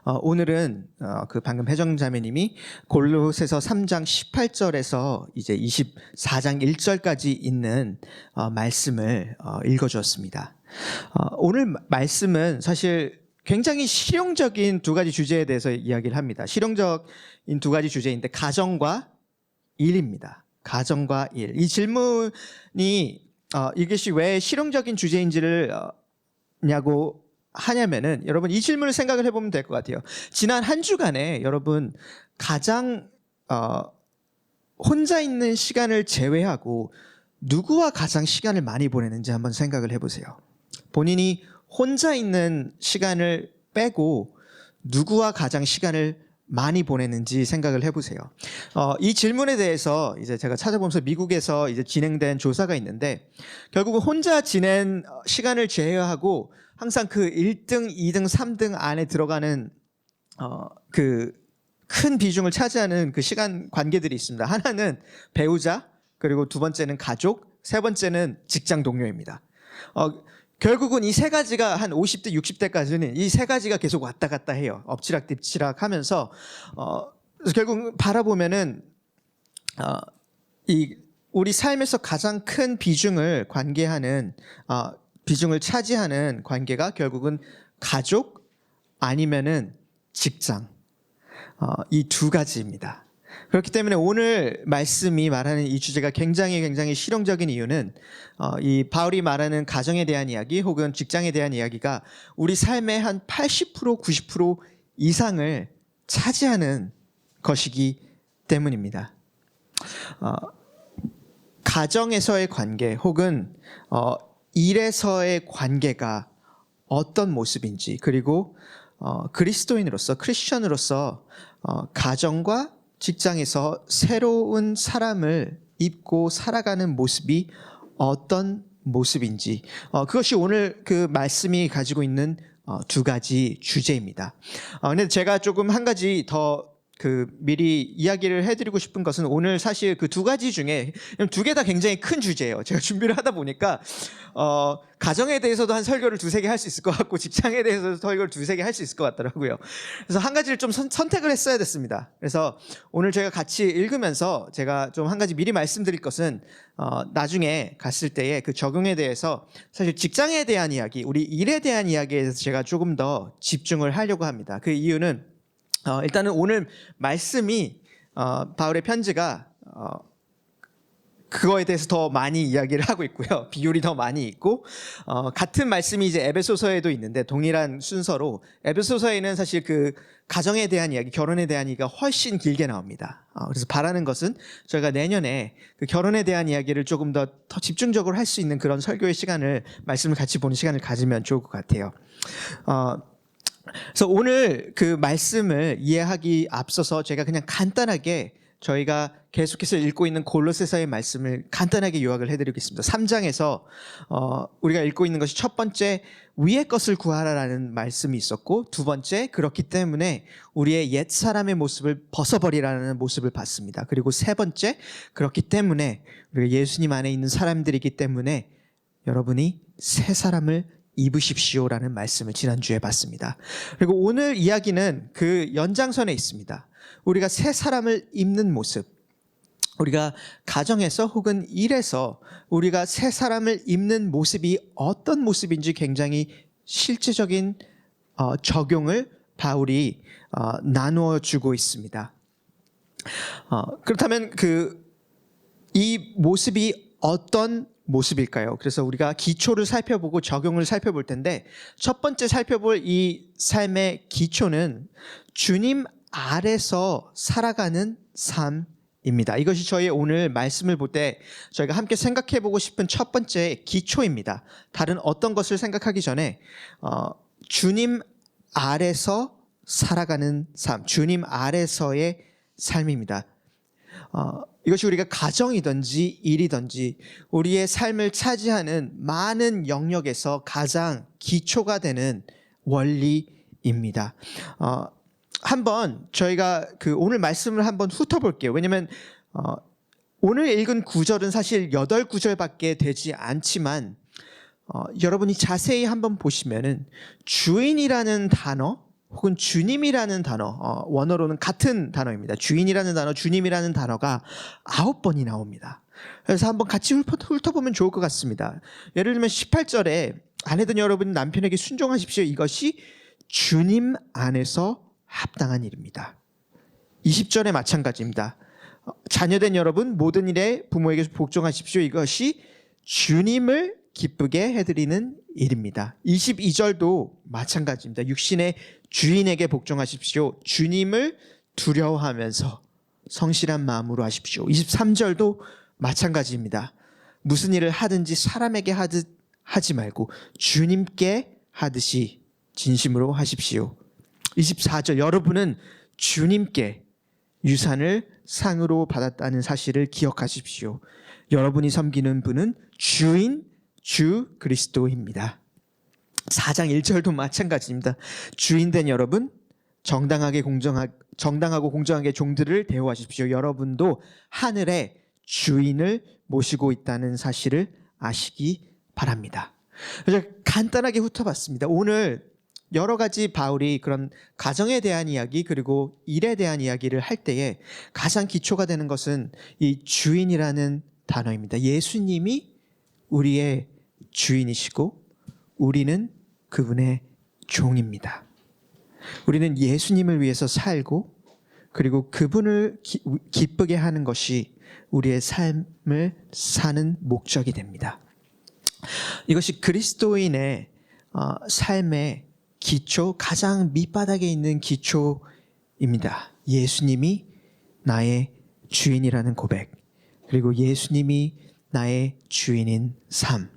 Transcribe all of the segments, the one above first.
오늘은 그 방금 혜정 자매님이 골로새서 3장 18절에서 이제 24장 1절까지 있는 말씀을 읽어주었습니다. 오늘 말씀은 사실 굉장히 실용적인 두 가지 주제에 대해서 이야기를 합니다. 실용적인 두 가지 주제인데 가정과 일입니다. 가정과 일. 이 질문이 이것이 왜 실용적인 주제인지를 냐고 하냐면은 여러분 이 질문을 생각을 해보면 될 것 같아요. 지난 한 주간에 여러분 가장 혼자 있는 시간을 제외하고 누구와 가장 시간을 많이 보내는지 한번 생각을 해보세요. 본인이 혼자 있는 시간을 빼고 누구와 가장 시간을 많이 보내는지 생각을 해보세요. 이 질문에 대해서 이제 제가 찾아보면서 미국에서 이제 진행된 조사가 있는데 결국은 혼자 지낸 시간을 제외하고 항상 그 1등, 2등, 3등 안에 들어가는 그 큰 비중을 차지하는 그 시간 관계들이 있습니다. 하나는 배우자, 그리고 두 번째는 가족, 세 번째는 직장 동료입니다. 결국은 이 세 가지가 한 50대, 60대까지는 이 세 가지가 계속 왔다 갔다 해요. 엎치락뒤치락 하면서, 결국 바라보면은, 우리 삶에서 가장 큰 비중을 비중을 차지하는 관계가 결국은 가족 아니면은 직장. 이 두 가지입니다. 그렇기 때문에 오늘 말씀이 말하는 이 주제가 굉장히 실용적인 이유는 이 바울이 말하는 가정에 대한 이야기 혹은 직장에 대한 이야기가 우리 삶의 한 80%, 90% 이상을 차지하는 것이기 때문입니다. 가정에서의 관계 혹은 일에서의 관계가 어떤 모습인지 그리고 그리스도인으로서 크리스천으로서 가정과 직장에서 새로운 사람을 입고 살아가는 모습이 어떤 모습인지 그것이 오늘 그 말씀이 가지고 있는 두 가지 주제입니다. 근데 제가 조금 한 가지 더 미리 이야기를 해드리고 싶은 것은 오늘 사실 그 두 가지 중에 두 개 다 굉장히 큰 주제예요. 제가 준비를 하다 보니까 가정에 대해서도 한 설교를 두세 개 할 수 있을 것 같고 직장에 대해서도 설교를 두세 개 할 수 있을 것 같더라고요. 그래서 한 가지를 좀 선택을 했어야 됐습니다. 그래서 오늘 저희가 같이 읽으면서 제가 좀 한 가지 미리 말씀드릴 것은 나중에 갔을 때의 그 적용에 대해서 사실 직장에 대한 이야기, 우리 일에 대한 이야기에 대해서 제가 조금 더 집중을 하려고 합니다. 그 이유는 일단은 오늘 말씀이 바울의 편지가 그거에 대해서 더 많이 이야기를 하고 있고요. 비율이 더 많이 있고 같은 말씀이 이제 에베소서에도 있는데 동일한 순서로 에베소서에는 사실 그 가정에 대한 이야기, 결혼에 대한 이야기가 훨씬 길게 나옵니다. 그래서 바라는 것은 저희가 내년에 그 결혼에 대한 이야기를 조금 더 집중적으로 할 수 있는 그런 설교의 시간을 말씀을 같이 보는 시간을 가지면 좋을 것 같아요. 그래서 오늘 그 말씀을 이해하기 앞서서 제가 그냥 간단하게 저희가 계속해서 읽고 있는 골로새서의 말씀을 간단하게 요약을 해드리겠습니다. 3장에서 우리가 읽고 있는 것이 첫 번째 위의 것을 구하라라는 말씀이 있었고 두 번째 그렇기 때문에 우리의 옛 사람의 모습을 벗어버리라는 모습을 봤습니다. 그리고 세 번째 그렇기 때문에 우리가 예수님 안에 있는 사람들이기 때문에 여러분이 새 사람을 입으십시오라는 말씀을 지난주에 봤습니다. 그리고 오늘 이야기는 그 연장선에 있습니다. 우리가 새 사람을 입는 모습, 우리가 가정에서 혹은 일에서 우리가 새 사람을 입는 모습이 어떤 모습인지 굉장히 실제적인 적용을 바울이 나누어 주고 있습니다. 그렇다면 이 모습이 어떤 모습일까요? 그래서 우리가 기초를 살펴보고 적용을 살펴볼 텐데 첫 번째 살펴볼 이 삶의 기초는 주님 아래서 살아가는 삶입니다. 이것이 저희 오늘 말씀을 볼 때 저희가 함께 생각해보고 싶은 첫 번째 기초입니다. 다른 어떤 것을 생각하기 전에 주님 아래서 살아가는 삶, 주님 아래서의 삶입니다. 이것이 우리가 가정이든지 일이든지 우리의 삶을 차지하는 많은 영역에서 가장 기초가 되는 원리입니다. 한번 저희가 오늘 말씀을 한번 훑어볼게요. 왜냐하면 오늘 읽은 구절은 사실 8구절밖에 되지 않지만 여러분이 자세히 한번 보시면은 주인이라는 단어 혹은 주님이라는 단어, 원어로는 같은 단어입니다. 주인이라는 단어, 주님이라는 단어가 9번이 나옵니다. 그래서 한번 같이 훑어보면 좋을 것 같습니다. 예를 들면 18절에 아내든 여러분 남편에게 순종하십시오. 이것이 주님 안에서 합당한 일입니다. 20절에 마찬가지입니다. 자녀된 여러분 모든 일에 부모에게 복종하십시오. 이것이 주님을 기쁘게 해드리는 일입니다. 22절도 마찬가지입니다. 육신의 주인에게 복종하십시오. 주님을 두려워하면서 성실한 마음으로 하십시오. 23절도 마찬가지입니다. 무슨 일을 하든지 사람에게 하지 말고 주님께 하듯이 진심으로 하십시오. 24절 여러분은 주님께 유산을 상으로 받았다는 사실을 기억하십시오. 여러분이 섬기는 분은 주인 주 그리스도입니다. 4장 1절도 마찬가지입니다. 주인된 여러분 정당하고 공정하게 종들을 대우하십시오. 여러분도 하늘의 주인을 모시고 있다는 사실을 아시기 바랍니다. 그래서 간단하게 훑어봤습니다. 오늘 여러 가지 바울이 그런 가정에 대한 이야기 그리고 일에 대한 이야기를 할 때에 가장 기초가 되는 것은 이 주인이라는 단어입니다. 예수님이 우리의 주인이시고 우리는 그분의 종입니다. 우리는 예수님을 위해서 살고 그리고 그분을 기쁘게 하는 것이 우리의 삶을 사는 목적이 됩니다. 이것이 그리스도인의 삶의 기초, 가장 밑바닥에 있는 기초입니다. 예수님이 나의 주인이라는 고백, 그리고 예수님이 나의 주인인 삶.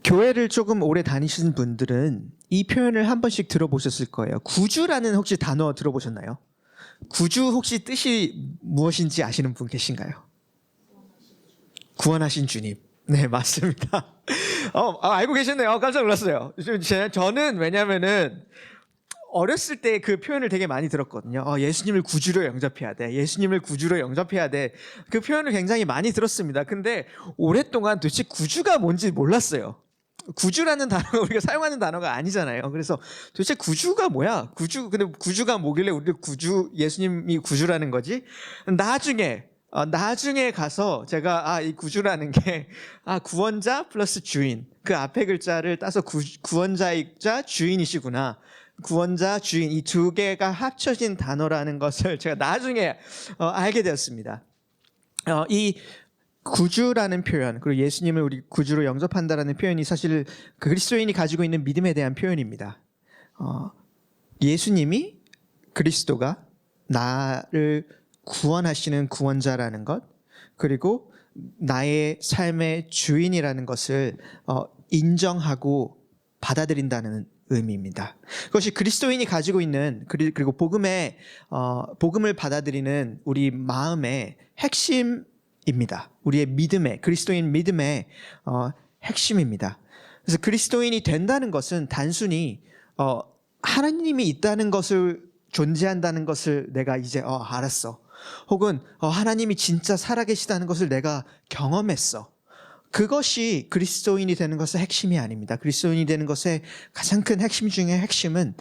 교회를 조금 오래 다니신 분들은 이 표현을 한 번씩 들어보셨을 거예요. 구주라는 혹시 단어 들어보셨나요? 구주 혹시 뜻이 무엇인지 아시는 분 계신가요? 구원하신 주님. 네, 맞습니다. 알고 계셨네요. 깜짝 놀랐어요. 저는 왜냐면은 어렸을 때 그 표현을 되게 많이 들었거든요. 예수님을 구주로 영접해야 돼. 예수님을 구주로 영접해야 돼. 그 표현을 굉장히 많이 들었습니다. 근데 오랫동안 도대체 구주가 뭔지 몰랐어요. 구주라는 단어가 우리가 사용하는 단어가 아니잖아요. 그래서 도대체 구주가 뭐야? 근데 구주가 뭐길래 우리 예수님이 구주라는 거지? 나중에 가서 제가 이 구주라는 게 구원자 플러스 주인, 그 앞에 글자를 따서 구원자이자 주인이시구나. 구원자, 주인, 이 두 개가 합쳐진 단어라는 것을 제가 나중에 알게 되었습니다. 이 구주라는 표현, 그리고 예수님을 우리 구주로 영접한다라는 표현이 사실 그 그리스도인이 가지고 있는 믿음에 대한 표현입니다. 예수님이 그리스도가 나를 구원하시는 구원자라는 것, 그리고 나의 삶의 주인이라는 것을 인정하고 받아들인다는 의미입니다. 그것이 그리스도인이 가지고 있는, 그리고 복음을 받아들이는 우리 마음의 핵심입니다. 우리의 믿음의, 그리스도인 믿음의 핵심입니다. 그래서 그리스도인이 된다는 것은 단순히 하나님이 있다는 것을, 존재한다는 것을 내가 이제 알았어. 혹은 하나님이 진짜 살아계시다는 것을 내가 경험했어. 그것이 그리스도인이 되는 것의 핵심이 아닙니다. 그리스도인이 되는 것의 가장 큰 핵심 중에 핵심은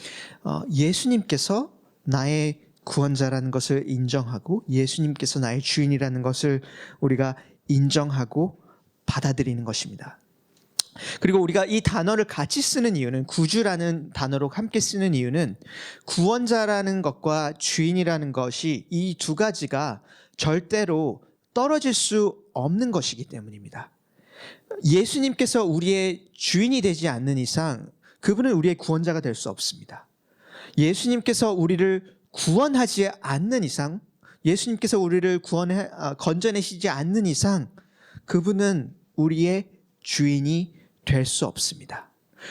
예수님께서 나의 구원자라는 것을 인정하고 예수님께서 나의 주인이라는 것을 우리가 인정하고 받아들이는 것입니다. 그리고 우리가 이 단어를 같이 쓰는 이유는, 구주라는 단어로 함께 쓰는 이유는 구원자라는 것과 주인이라는 것이, 이 두 가지가 절대로 떨어질 수 없는 것이기 때문입니다. 예수님께서 우리의 주인이 되지 않는 이상 그분은 우리의 구원자가 될 수 없습니다. 예수님께서 우리를 구원하지 않는 이상, 예수님께서 우리를 건져내시지 않는 이상 그분은 우리의 주인이 될 수 없습니다.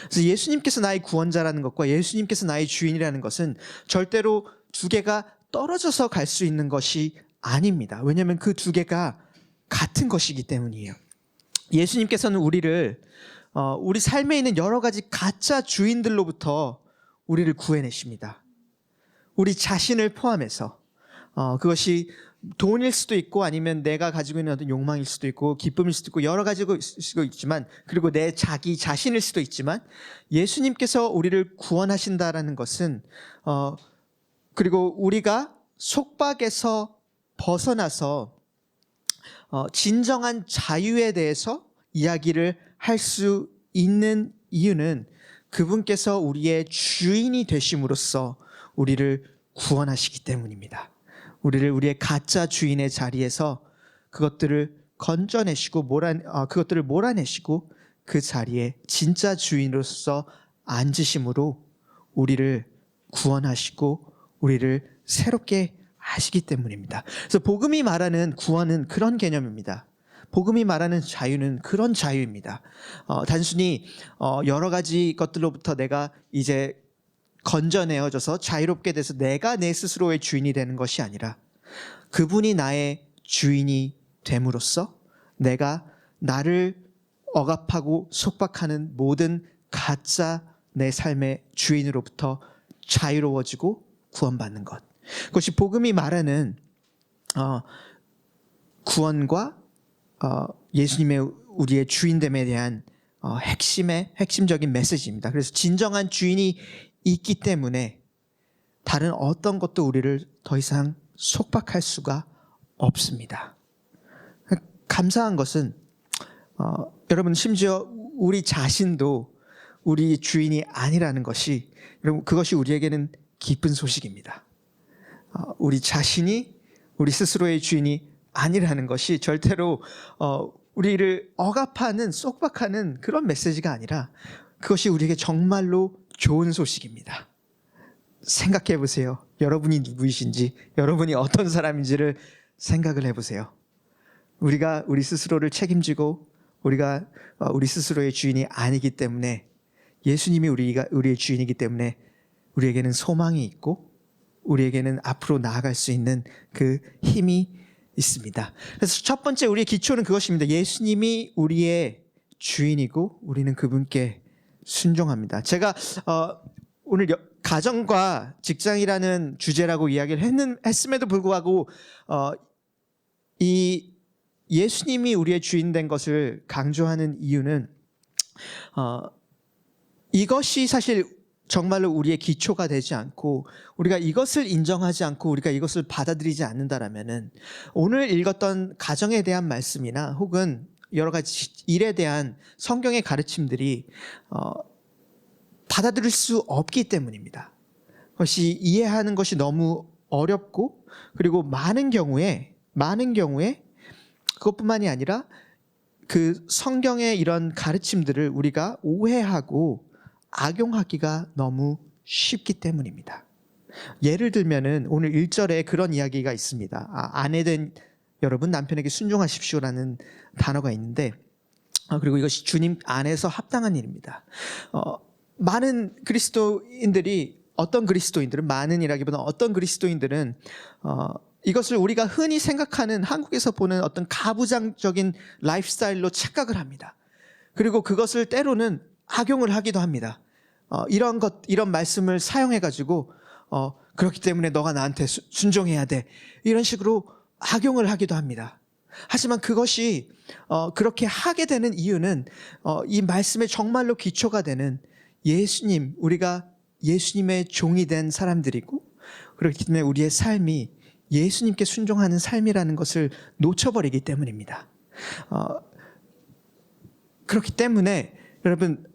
그래서 예수님께서 나의 구원자라는 것과 예수님께서 나의 주인이라는 것은 절대로 두 개가 떨어져서 갈 수 있는 것이 아닙니다. 왜냐하면 그 두 개가 같은 것이기 때문이에요. 예수님께서는 우리 삶에 있는 여러 가지 가짜 주인들로부터 우리를 구해내십니다. 우리 자신을 포함해서 그것이 돈일 수도 있고 아니면 내가 가지고 있는 어떤 욕망일 수도 있고 기쁨일 수도 있고 여러 가지가 있을 수도 있지만 그리고 내 자기 자신일 수도 있지만 예수님께서 우리를 구원하신다라는 것은 그리고 우리가 속박에서 벗어나서 진정한 자유에 대해서 이야기를 할 수 있는 이유는 그분께서 우리의 주인이 되심으로써 우리를 구원하시기 때문입니다. 우리의 가짜 주인의 자리에서 그것들을 건져내시고 그것들을 몰아내시고 그 자리에 진짜 주인으로서 앉으심으로 우리를 구원하시고 우리를 새롭게 하시기 때문입니다. 그래서 복음이 말하는 구원은 그런 개념입니다. 복음이 말하는 자유는 그런 자유입니다. 단순히 여러 가지 것들로부터 내가 이제 건져내어져서 자유롭게 돼서 내가 내 스스로의 주인이 되는 것이 아니라 그분이 나의 주인이 됨으로써 내가 나를 억압하고 속박하는 모든 가짜 내 삶의 주인으로부터 자유로워지고 구원받는 것. 그것이 복음이 말하는 구원과 예수님의 우리의 주인됨에 대한 핵심적인 메시지입니다. 그래서 진정한 주인이 있기 때문에 다른 어떤 것도 우리를 더 이상 속박할 수가 없습니다. 감사한 것은 여러분 심지어 우리 자신도 우리 주인이 아니라는 것이 여러분 그것이 우리에게는 기쁜 소식입니다. 우리 자신이 우리 스스로의 주인이 아니라는 것이 절대로 우리를 억압하는 속박하는 그런 메시지가 아니라 그것이 우리에게 정말로 좋은 소식입니다. 생각해 보세요. 여러분이 누구이신지, 여러분이 어떤 사람인지를 생각을 해보세요. 우리가 우리 스스로를 책임지고 우리가 우리 스스로의 주인이 아니기 때문에 예수님이 우리의 주인이기 때문에 우리에게는 소망이 있고 우리에게는 앞으로 나아갈 수 있는 그 힘이 있습니다. 그래서 첫 번째 우리의 기초는 그것입니다. 예수님이 우리의 주인이고 우리는 그분께 순종합니다. 제가 오늘 가정과 직장이라는 주제라고 이야기를 했음에도 불구하고 이 예수님이 우리의 주인 된 것을 강조하는 이유는 이것이 사실 정말로 우리의 기초가 되지 않고 우리가 이것을 인정하지 않고 우리가 이것을 받아들이지 않는다라면은 오늘 읽었던 가정에 대한 말씀이나 혹은 여러 가지 일에 대한 성경의 가르침들이 받아들일 수 없기 때문입니다. 그것이 이해하는 것이 너무 어렵고 그리고 많은 경우에 그것뿐만이 아니라 그 성경의 이런 가르침들을 우리가 오해하고 악용하기가 너무 쉽기 때문입니다. 예를 들면은 오늘 1절에 그런 이야기가 있습니다. 아내된 여러분 남편에게 순종하십시오라는 단어가 있는데 그리고 이것이 주님 안에서 합당한 일입니다. 많은 그리스도인들은 많은이라기보다 어떤 그리스도인들은 이것을 우리가 흔히 생각하는 한국에서 보는 어떤 가부장적인 라이프스타일로 착각을 합니다. 그리고 그것을 때로는 악용을 하기도 합니다. 이런 말씀을 사용해가지고 그렇기 때문에 너가 나한테 순종해야 돼. 이런 식으로 악용을 하기도 합니다. 하지만 그것이 그렇게 하게 되는 이유는 이 말씀에 정말로 기초가 되는 예수님, 우리가 예수님의 종이 된 사람들이고 그렇기 때문에 우리의 삶이 예수님께 순종하는 삶이라는 것을 놓쳐버리기 때문입니다. 그렇기 때문에 여러분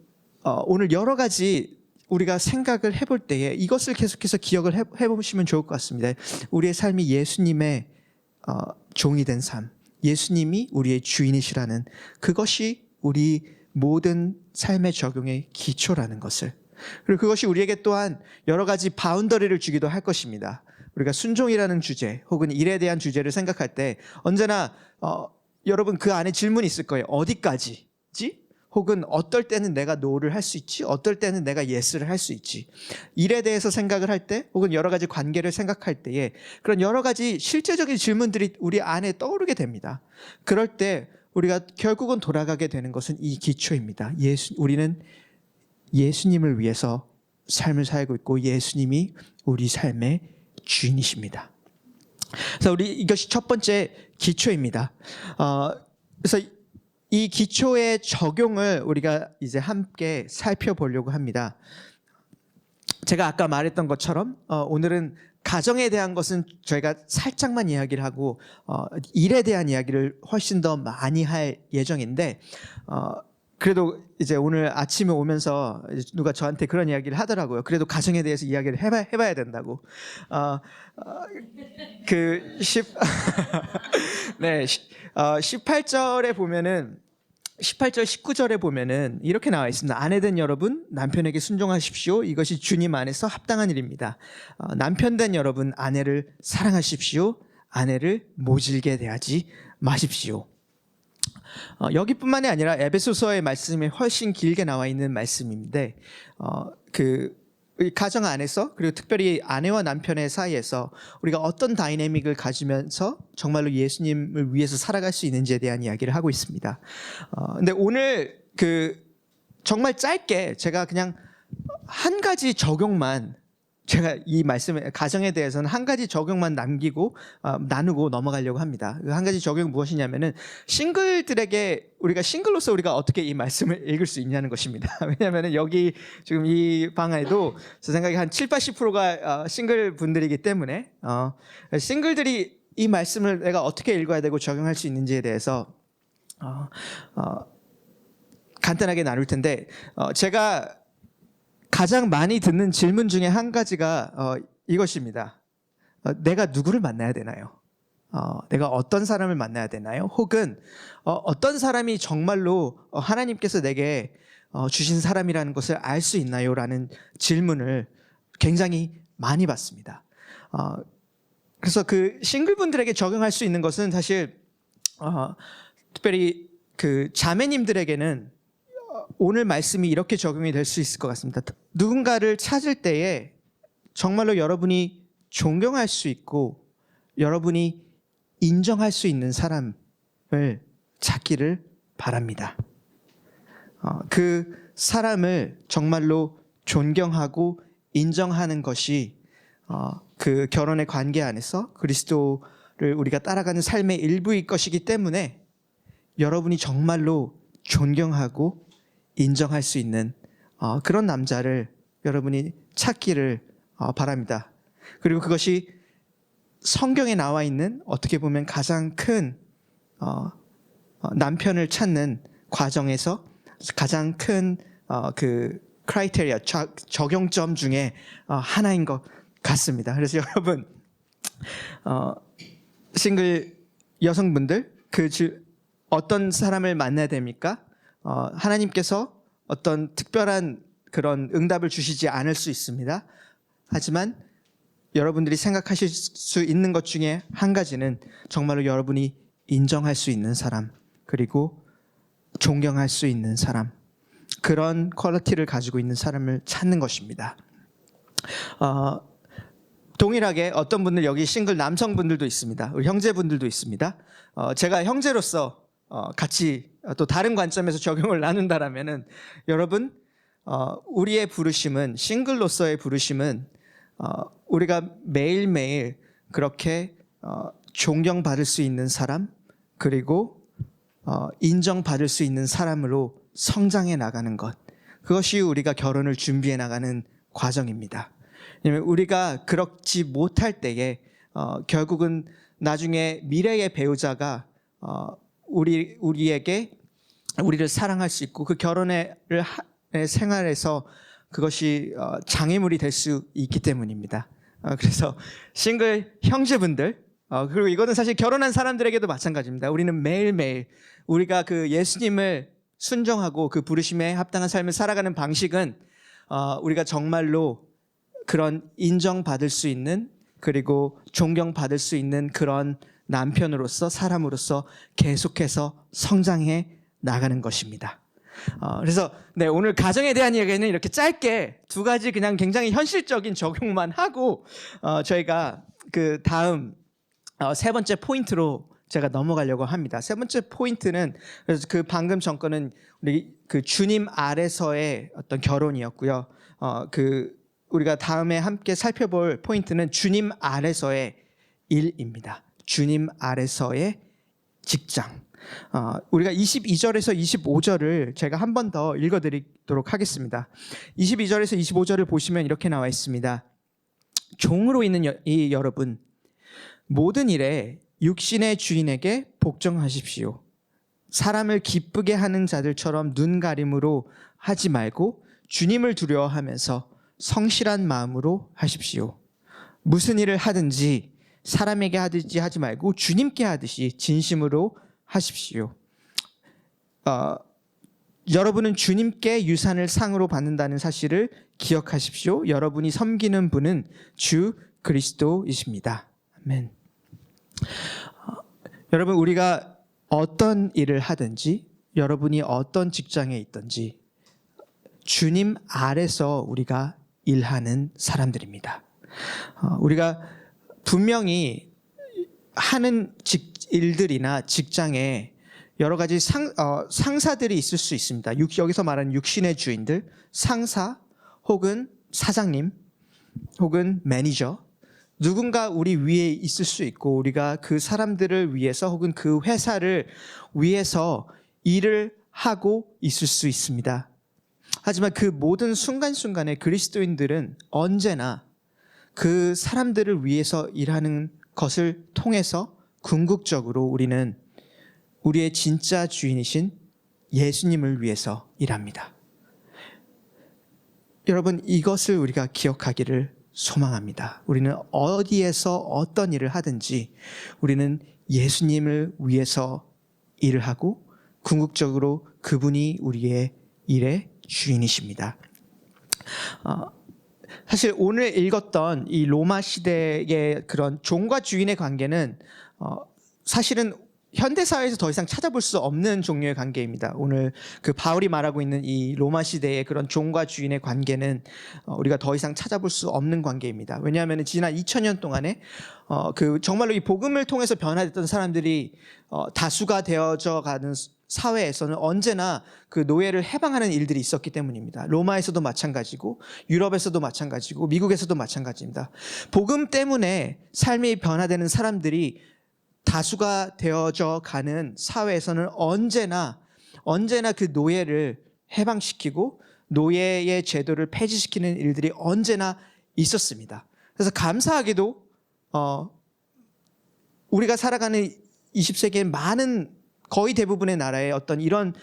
오늘 여러 가지 우리가 생각을 해볼 때에 이것을 계속해서 기억을 해보시면 좋을 것 같습니다. 우리의 삶이 예수님의 종이 된 삶, 예수님이 우리의 주인이시라는 그것이 우리 모든 삶의 적용의 기초라는 것을, 그리고 그것이 우리에게 또한 여러 가지 바운더리를 주기도 할 것입니다. 우리가 순종이라는 주제 혹은 일에 대한 주제를 생각할 때 언제나 여러분 그 안에 질문이 있을 거예요. 어디까지지? 혹은 어떨 때는 내가 노를 할 수 있지? 어떨 때는 내가 예스를 할 수 있지? 일에 대해서 생각을 할 때 혹은 여러 가지 관계를 생각할 때에 그런 여러 가지 실제적인 질문들이 우리 안에 떠오르게 됩니다. 그럴 때 우리가 결국은 돌아가게 되는 것은 이 기초입니다. 우리는 예수님을 위해서 삶을 살고 있고 예수님이 우리 삶의 주인이십니다. 그래서 이것이 첫 번째 기초입니다. 그래서 이 기초의 적용을 우리가 이제 함께 살펴보려고 합니다. 제가 아까 말했던 것처럼 오늘은 가정에 대한 것은 저희가 살짝만 이야기를 하고 일에 대한 이야기를 훨씬 더 많이 할 예정인데 그래도 이제 오늘 아침에 오면서 누가 저한테 그런 이야기를 하더라고요. 그래도 가정에 대해서 이야기를 해봐야 된다고. 네, 18절에 보면은 18절 19절에 보면은 이렇게 나와 있습니다. 아내된 여러분 남편에게 순종하십시오. 이것이 주님 안에서 합당한 일입니다. 남편된 여러분 아내를 사랑하십시오. 아내를 모질게 대하지 마십시오. 여기뿐만이 아니라 에베소서의 말씀이 훨씬 길게 나와 있는 말씀인데 이 가정 안에서 그리고 특별히 아내와 남편의 사이에서 우리가 어떤 다이내믹을 가지면서 정말로 예수님을 위해서 살아갈 수 있는지에 대한 이야기를 하고 있습니다. 근데 오늘 정말 짧게 제가 그냥 한 가지 적용만 제가 이 말씀에 가정에 대해서는 한 가지 적용만 남기고 나누고 넘어가려고 합니다. 그 한 가지 적용이 무엇이냐면은 싱글들에게 우리가 싱글로서 우리가 어떻게 이 말씀을 읽을 수 있냐는 것입니다. 왜냐하면은 여기 지금 이 방 안에도 제 생각에 한 7-80%가 싱글 분들이기 때문에 싱글들이 이 말씀을 내가 어떻게 읽어야 되고 적용할 수 있는지에 대해서 간단하게 나눌 텐데 제가 가장 많이 듣는 질문 중에 한 가지가 이것입니다. 내가 누구를 만나야 되나요? 내가 어떤 사람을 만나야 되나요? 혹은 어떤 사람이 정말로 하나님께서 내게 주신 사람이라는 것을 알 수 있나요? 라는 질문을 굉장히 많이 받습니다. 그래서 그 싱글분들에게 적용할 수 있는 것은 사실 특별히 그 자매님들에게는 오늘 말씀이 이렇게 적용이 될 수 있을 것 같습니다. 누군가를 찾을 때에 정말로 여러분이 존경할 수 있고 여러분이 인정할 수 있는 사람을 찾기를 바랍니다. 그 사람을 정말로 존경하고 인정하는 것이 그 결혼의 관계 안에서 그리스도를 우리가 따라가는 삶의 일부일 것이기 때문에 여러분이 정말로 존경하고 인정할 수 있는 그런 남자를 여러분이 찾기를 바랍니다. 그리고 그것이 성경에 나와 있는 어떻게 보면 가장 큰 남편을 찾는 과정에서 가장 큰 그 크라이테리아 적용점 중에 하나인 것 같습니다. 그래서 여러분 싱글 여성분들 어떤 사람을 만나야 됩니까? 하나님께서 어떤 특별한 그런 응답을 주시지 않을 수 있습니다. 하지만 여러분들이 생각하실 수 있는 것 중에 한 가지는 정말로 여러분이 인정할 수 있는 사람, 그리고 존경할 수 있는 사람, 그런 퀄리티를 가지고 있는 사람을 찾는 것입니다. 동일하게 어떤 분들 여기 싱글 남성분들도 있습니다. 우리 형제분들도 있습니다. 제가 형제로서 같이 또 다른 관점에서 적용을 나눈다라면은 여러분 우리의 부르심은 싱글로서의 부르심은 우리가 매일매일 그렇게 존경받을 수 있는 사람 그리고 인정받을 수 있는 사람으로 성장해 나가는 것, 그것이 우리가 결혼을 준비해 나가는 과정입니다. 왜냐하면 우리가 그렇지 못할 때에 결국은 나중에 미래의 배우자가 우리에게 우리를 사랑할 수 있고 그 결혼의 생활에서 그것이 장애물이 될 수 있기 때문입니다. 그래서 싱글 형제분들 그리고 이거는 사실 결혼한 사람들에게도 마찬가지입니다. 우리는 매일매일 우리가 그 예수님을 순종하고 그 부르심에 합당한 삶을 살아가는 방식은 우리가 정말로 그런 인정받을 수 있는 그리고 존경받을 수 있는 그런 남편으로서 사람으로서 계속해서 성장해 나가는 것입니다. 그래서 네, 오늘 가정에 대한 이야기는 이렇게 짧게 두 가지 그냥 굉장히 현실적인 적용만 하고 저희가 그 다음 세 번째 포인트로 제가 넘어가려고 합니다. 세 번째 포인트는 그래서 그 방금 전거는 우리 그 주님 아래서의 어떤 결혼이었고요. 그 우리가 다음에 함께 살펴볼 포인트는 주님 아래서의 일입니다. 주님 아래서의 직장. 우리가 22절에서 25절을 제가 한 번 더 읽어드리도록 하겠습니다. 22절에서 25절을 보시면 이렇게 나와 있습니다. 종으로 있는 이 여러분, 모든 일에 육신의 주인에게 복종하십시오. 사람을 기쁘게 하는 자들처럼 눈가림으로 하지 말고 주님을 두려워하면서 성실한 마음으로 하십시오. 무슨 일을 하든지 사람에게 하듯이 하지 말고 주님께 하듯이 진심으로 하십시오. 여러분은 주님께 유산을 상으로 받는다는 사실을 기억하십시오. 여러분이 섬기는 분은 주 그리스도이십니다. 아멘. 여러분, 우리가 어떤 일을 하든지, 여러분이 어떤 직장에 있든지 주님 아래서 우리가 일하는 사람들입니다. 우리가 분명히 하는 일들이나 직장에 여러 가지 상사들이 있을 수 있습니다. 여기서 말하는 육신의 주인들, 상사 혹은 사장님 혹은 매니저, 누군가 우리 위에 있을 수 있고 우리가 그 사람들을 위해서 혹은 그 회사를 위해서 일을 하고 있을 수 있습니다. 하지만 그 모든 순간순간에 그리스도인들은 언제나 그 사람들을 위해서 일하는 것을 통해서 궁극적으로 우리는 우리의 진짜 주인이신 예수님을 위해서 일합니다. 여러분, 이것을 우리가 기억하기를 소망합니다. 우리는 어디에서 어떤 일을 하든지 우리는 예수님을 위해서 일을 하고 궁극적으로 그분이 우리의 일의 주인이십니다. 사실 오늘 읽었던 이 로마 시대의 그런 종과 주인의 관계는 사실은 현대 사회에서 더 이상 찾아볼 수 없는 종류의 관계입니다. 오늘 그 바울이 말하고 있는 이 로마 시대의 그런 종과 주인의 관계는 우리가 더 이상 찾아볼 수 없는 관계입니다. 왜냐하면 지난 2000년 동안에 그 정말로 이 복음을 통해서 변화됐던 사람들이 다수가 되어져 가는 사회에서는 언제나 그 노예를 해방하는 일들이 있었기 때문입니다. 로마에서도 마찬가지고 유럽에서도 마찬가지고 미국에서도 마찬가지입니다. 복음 때문에 삶이 변화되는 사람들이 다수가 되어져 가는 사회에서는 언제나 그 노예를 해방시키고 노예의 제도를 폐지시키는 일들이 언제나 있었습니다. 그래서 감사하게도 우리가 살아가는 20세기의 많은 거의 대부분의 나라의 어떤 이런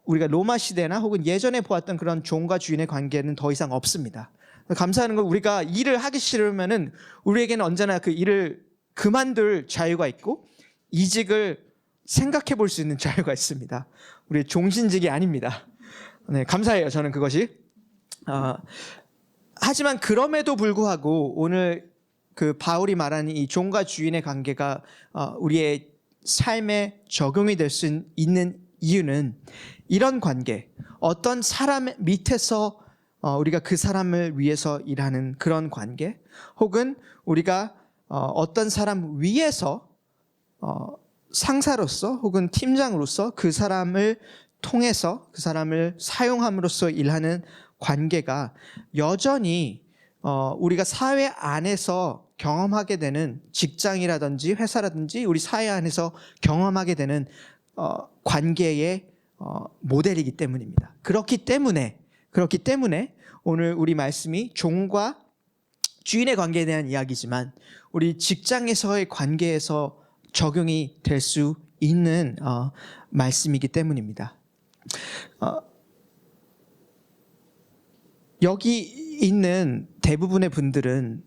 우리가 로마 시대나 혹은 예전에 보았던 그런 종과 주인의 관계는 더 이상 없습니다. 감사하는 건 우리가 일을 하기 싫으면은 우리에게는 언제나 그 일을 그만둘 자유가 있고 이직을 생각해 볼 수 있는 자유가 있습니다. 우리 종신직이 아닙니다. 네, 감사해요. 저는 그것이. 하지만 그럼에도 불구하고 오늘 그 바울이 말하는 이 종과 주인의 관계가 우리의 삶에 적용이 될 수 있는 이유는 이런 관계, 어떤 사람 밑에서 우리가 그 사람을 위해서 일하는 그런 관계, 혹은 우리가 어떤 사람 위에서 상사로서 혹은 팀장으로서 그 사람을 통해서 그 사람을 사용함으로써 일하는 관계가 여전히 우리가 사회 안에서 경험하게 되는 직장이라든지 회사라든지 우리 사회 안에서 경험하게 되는 관계의 모델이기 때문입니다. 그렇기 때문에 오늘 우리 말씀이 종과 주인의 관계에 대한 이야기지만 우리 직장에서의 관계에서 적용이 될 수 있는 말씀이기 때문입니다. 여기 있는 대부분의 분들은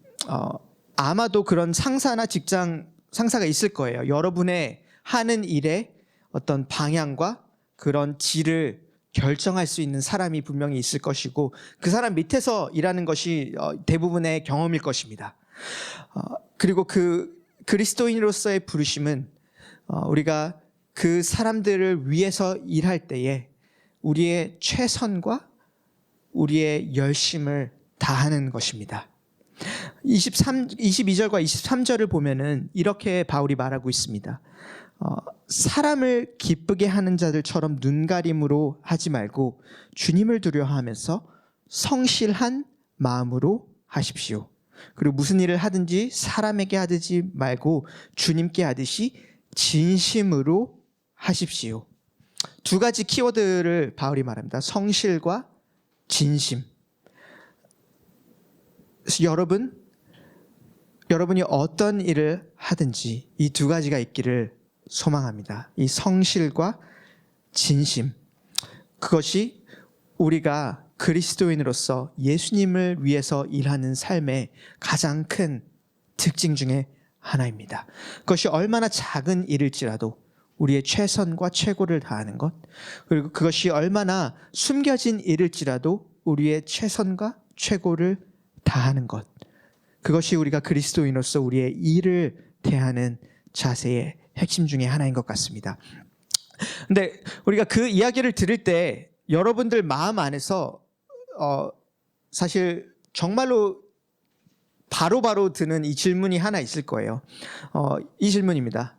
아마도 그런 상사나 직장 상사가 있을 거예요. 여러분의 하는 일의 어떤 방향과 그런 질을 결정할 수 있는 사람이 분명히 있을 것이고 그 사람 밑에서 일하는 것이 대부분의 경험일 것입니다. 그리고 그 그리스도인으로서의 부르심은 우리가 그 사람들을 위해서 일할 때에 우리의 최선과 우리의 열심을 다하는 것입니다. 22절과 23절을 보면은 이렇게 바울이 말하고 있습니다. 사람을 기쁘게 하는 자들처럼 눈가림으로 하지 말고 주님을 두려워하면서 성실한 마음으로 하십시오. 그리고 무슨 일을 하든지 사람에게 하듯이 말고 주님께 하듯이 진심으로 하십시오. 두 가지 키워드를 바울이 말합니다. 성실과 진심. 그래서 여러분이 어떤 일을 하든지 이 두 가지가 있기를 소망합니다. 이 성실과 진심. 그것이 우리가 그리스도인으로서 예수님을 위해서 일하는 삶의 가장 큰 특징 중에 하나입니다. 그것이 얼마나 작은 일일지라도 우리의 최선과 최고를 다하는 것, 그리고 그것이 얼마나 숨겨진 일일지라도 우리의 최선과 최고를 다하는 것, 그것이 우리가 그리스도인으로서 우리의 일을 대하는 자세의 핵심 중에 하나인 것 같습니다. 근데 우리가 그 이야기를 들을 때 여러분들 마음 안에서 사실 정말로 바로바로 드는 이 질문이 하나 있을 거예요. 이 질문입니다.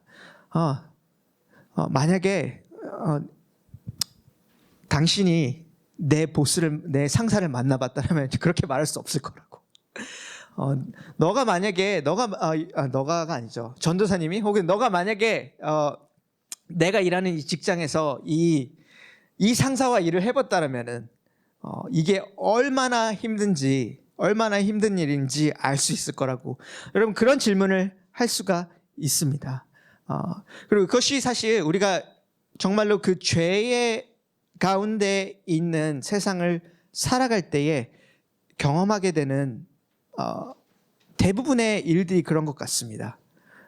만약에 당신이 내 상사를 만나봤다면 그렇게 말할 수 없을 거라고. 너가 너가가 아니죠. 전도사님이 혹은 너가 만약에 내가 일하는 이 직장에서 이 상사와 일을 해봤다면은 이게 얼마나 힘든 일인지 알 수 있을 거라고. 여러분 그런 질문을 할 수가 있습니다. 그리고 그것이 사실 우리가 정말로 그 죄의 가운데 있는 세상을 살아갈 때에 경험하게 되는 대부분의 일들이 그런 것 같습니다.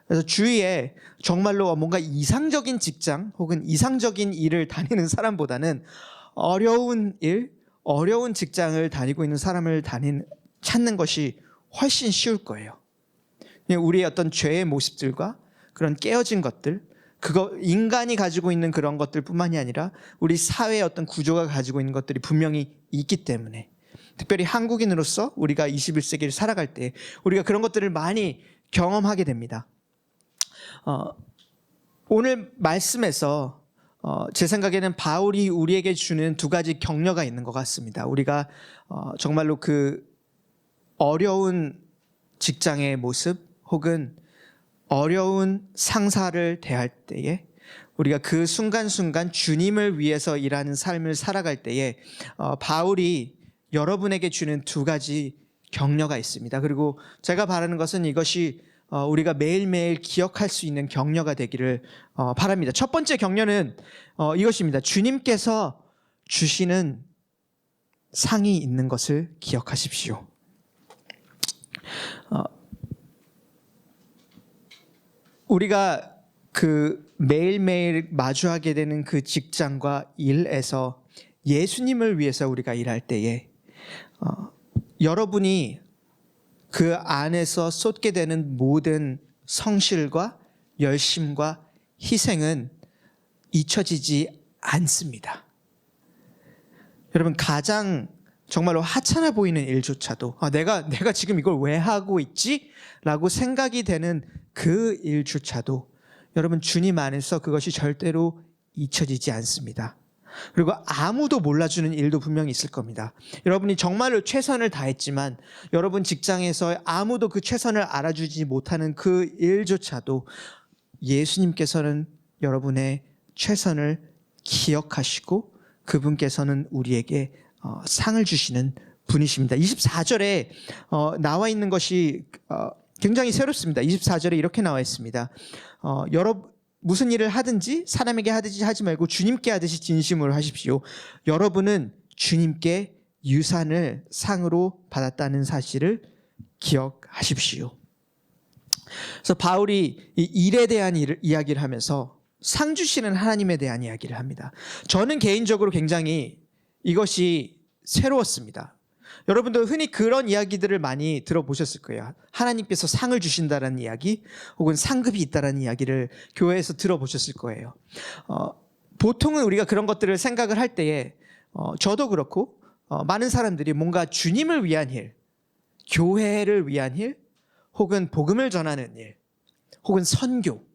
그래서 주위에 정말로 뭔가 이상적인 직장 혹은 이상적인 일을 다니는 사람보다는 어려운 직장을 다니고 있는 사람을 찾는 것이 훨씬 쉬울 거예요. 우리의 어떤 죄의 모습들과 그런 깨어진 것들, 인간이 가지고 있는 그런 것들뿐만이 아니라 우리 사회의 어떤 구조가 가지고 있는 것들이 분명히 있기 때문에, 특별히 한국인으로서 우리가 21세기를 살아갈 때 우리가 그런 것들을 많이 경험하게 됩니다. 오늘 말씀에서 제 생각에는 바울이 우리에게 주는 두 가지 격려가 있는 것 같습니다. 우리가 정말로 그 어려운 직장의 모습 혹은 어려운 상사를 대할 때에 우리가 그 순간순간 주님을 위해서 일하는 삶을 살아갈 때에 바울이 여러분에게 주는 두 가지 격려가 있습니다. 그리고 제가 바라는 것은 이것이 우리가 매일매일 기억할 수 있는 격려가 되기를 바랍니다. 첫 번째 격려는 이것입니다. 주님께서 주시는 상이 있는 것을 기억하십시오. 우리가 그 매일매일 마주하게 되는 그 직장과 일에서 예수님을 위해서 우리가 일할 때에 여러분이 그 안에서 쏟게 되는 모든 성실과 열심과 희생은 잊혀지지 않습니다. 여러분 가장 정말로 하찮아 보이는 일조차도 내가 지금 이걸 왜 하고 있지? 라고 생각이 되는 그 일조차도 여러분 주님 안에서 그것이 절대로 잊혀지지 않습니다. 그리고 아무도 몰라주는 일도 분명히 있을 겁니다. 여러분이 정말로 최선을 다했지만 여러분 직장에서 아무도 그 최선을 알아주지 못하는 그 일조차도 예수님께서는 여러분의 최선을 기억하시고 그분께서는 우리에게 상을 주시는 분이십니다. 24절에 나와 있는 것이 굉장히 새롭습니다. 24절에 이렇게 나와 있습니다. 무슨 일을 하든지 사람에게 하듯이 하지 말고 주님께 하듯이 진심으로 하십시오. 여러분은 주님께 유산을 상으로 받았다는 사실을 기억하십시오. 그래서 바울이 이 일에 대한 이야기를 하면서 상 주시는 하나님에 대한 이야기를 합니다. 저는 개인적으로 굉장히 이것이 새로웠습니다. 여러분도 흔히 그런 이야기들을 많이 들어보셨을 거예요. 하나님께서 상을 주신다는 이야기 혹은 상급이 있다는 이야기를 교회에서 들어보셨을 거예요. 보통은 우리가 그런 것들을 생각을 할 때에 저도 그렇고 많은 사람들이 뭔가 주님을 위한 일, 교회를 위한 일 혹은 복음을 전하는 일 혹은 선교,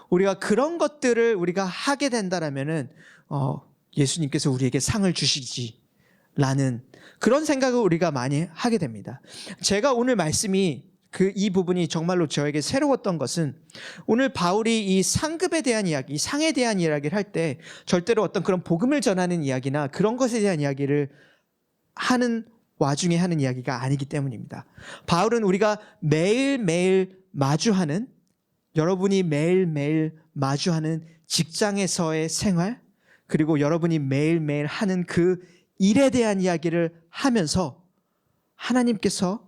우리가 그런 것들을 우리가 하게 된다라면은 예수님께서 우리에게 상을 주시지 라는 그런 생각을 우리가 많이 하게 됩니다. 제가 오늘 말씀이 이 부분이 정말로 저에게 새로웠던 것은 오늘 바울이 이 상급에 대한 이야기, 상에 대한 이야기를 할 때 절대로 어떤 그런 복음을 전하는 이야기나 그런 것에 대한 이야기를 하는 와중에 하는 이야기가 아니기 때문입니다. 바울은 우리가 매일매일 마주하는, 여러분이 매일매일 마주하는 직장에서의 생활, 그리고 여러분이 매일매일 하는 그 일에 대한 이야기를 하면서 하나님께서